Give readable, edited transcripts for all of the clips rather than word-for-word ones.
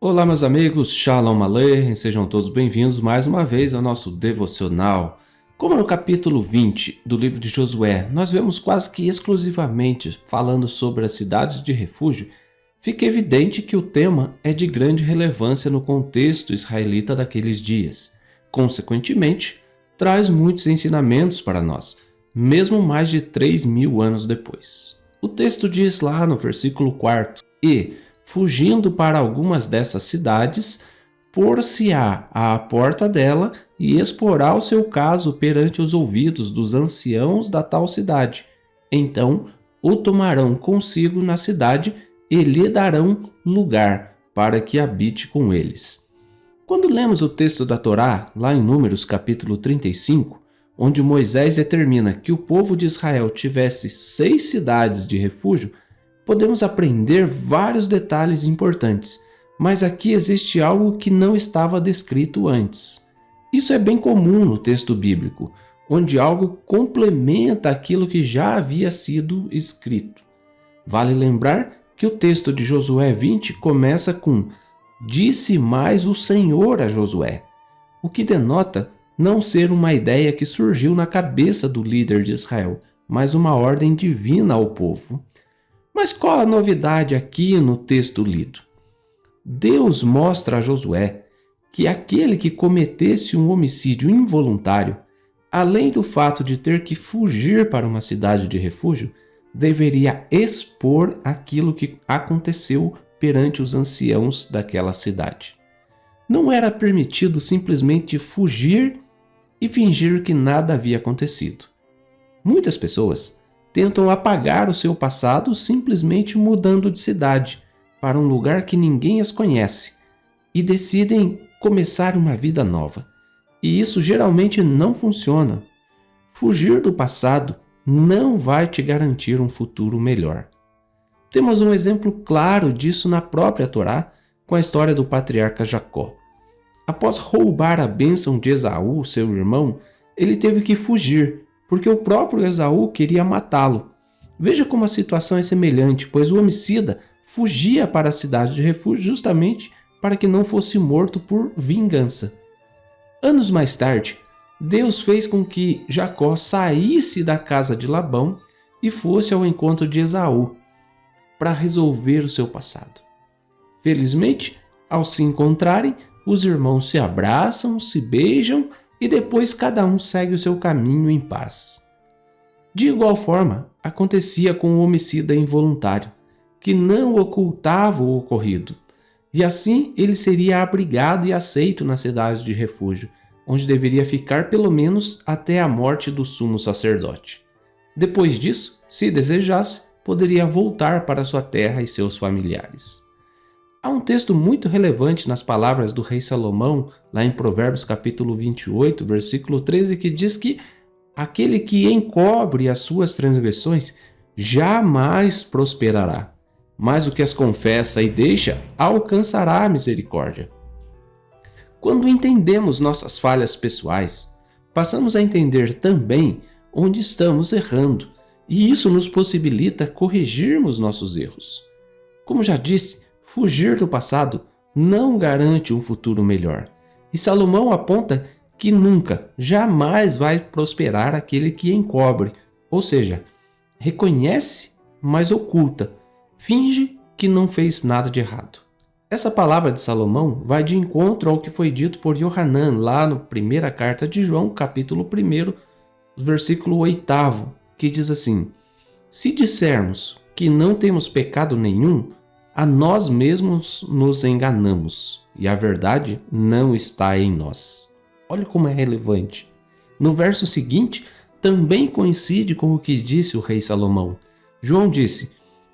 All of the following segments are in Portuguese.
Olá, meus amigos, Shalom Aleichem, sejam todos bem-vindos mais uma vez ao nosso devocional. Como no capítulo 20 do livro de Josué, nós vemos quase que exclusivamente falando sobre as cidades de refúgio, fica evidente que o tema é de grande relevância no contexto israelita daqueles dias. Consequentemente, traz muitos ensinamentos para nós, mesmo mais de 3.000 anos depois. O texto diz lá no versículo 4, fugindo para algumas dessas cidades, pôr-se-á à porta dela e exporá o seu caso perante os ouvidos dos anciãos da tal cidade. Então o tomarão consigo na cidade e lhe darão lugar para que habite com eles. Quando lemos o texto da Torá, lá em Números capítulo 35, onde Moisés determina que o povo de Israel tivesse 6 cidades de refúgio, podemos aprender vários detalhes importantes, mas aqui existe algo que não estava descrito antes. Isso é bem comum no texto bíblico, onde algo complementa aquilo que já havia sido escrito. Vale lembrar que o texto de Josué 20 começa com "Disse mais o Senhor a Josué", o que denota não ser uma ideia que surgiu na cabeça do líder de Israel, mas uma ordem divina ao povo. Mas qual a novidade aqui no texto lido? Deus mostra a Josué que aquele que cometesse um homicídio involuntário, além do fato de ter que fugir para uma cidade de refúgio, deveria expor aquilo que aconteceu perante os anciãos daquela cidade. Não era permitido simplesmente fugir e fingir que nada havia acontecido. Muitas pessoas tentam apagar o seu passado simplesmente mudando de cidade para um lugar que ninguém as conhece e decidem começar uma vida nova. E isso geralmente não funciona. Fugir do passado não vai te garantir um futuro melhor. Temos um exemplo claro disso na própria Torá com a história do patriarca Jacó. Após roubar a bênção de Esaú, seu irmão, ele teve que fugir, porque o próprio Esaú queria matá-lo. Veja como a situação é semelhante, pois o homicida fugia para a cidade de refúgio justamente para que não fosse morto por vingança. Anos mais tarde, Deus fez com que Jacó saísse da casa de Labão e fosse ao encontro de Esaú para resolver o seu passado. Felizmente, ao se encontrarem, os irmãos se abraçam, se beijam e depois cada um segue o seu caminho em paz. De igual forma, acontecia com o homicida involuntário, que não ocultava o ocorrido, e assim ele seria abrigado e aceito na cidade de refúgio, onde deveria ficar pelo menos até a morte do sumo sacerdote. Depois disso, se desejasse, poderia voltar para sua terra e seus familiares. Há um texto muito relevante nas palavras do rei Salomão, lá em Provérbios capítulo 28, versículo 13, que diz que aquele que encobre as suas transgressões jamais prosperará, mas o que as confessa e deixa alcançará a misericórdia. Quando entendemos nossas falhas pessoais, passamos a entender também onde estamos errando, e isso nos possibilita corrigirmos nossos erros. Como já disse, fugir do passado não garante um futuro melhor. E Salomão aponta que nunca, jamais vai prosperar aquele que encobre, ou seja, reconhece, mas oculta, finge que não fez nada de errado. Essa palavra de Salomão vai de encontro ao que foi dito por Yohanan lá na primeira carta de João, capítulo 1, versículo 8, que diz assim: "Se dissermos que não temos pecado nenhum, a nós mesmos nos enganamos, e a verdade não está em nós." Olha como é relevante. No verso seguinte, também coincide com o que disse o rei Salomão. João disse: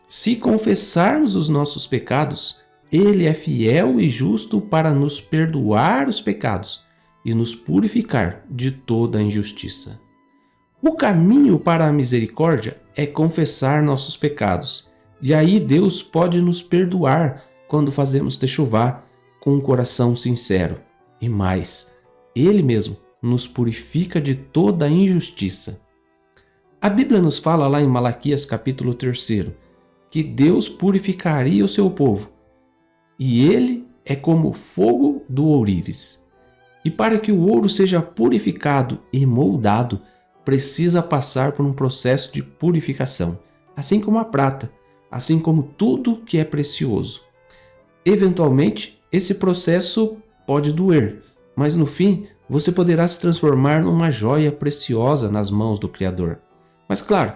"Se confessarmos os nossos pecados, ele é fiel e justo para nos perdoar os pecados e nos purificar de toda a injustiça." O caminho para a misericórdia é confessar nossos pecados. E aí Deus pode nos perdoar quando fazemos techuvá com um coração sincero. E mais, Ele mesmo nos purifica de toda a injustiça. A Bíblia nos fala lá em Malaquias capítulo 3 que Deus purificaria o seu povo e Ele é como o fogo do ourives. E para que o ouro seja purificado e moldado, precisa passar por um processo de purificação, assim como a prata, assim como tudo que é precioso. Eventualmente, esse processo pode doer, mas no fim você poderá se transformar numa joia preciosa nas mãos do Criador. Mas claro,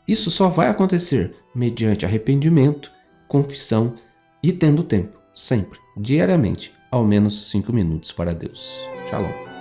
isso só vai acontecer mediante arrependimento, confissão e tendo tempo, sempre, diariamente, ao menos 5 minutos para Deus. Shalom.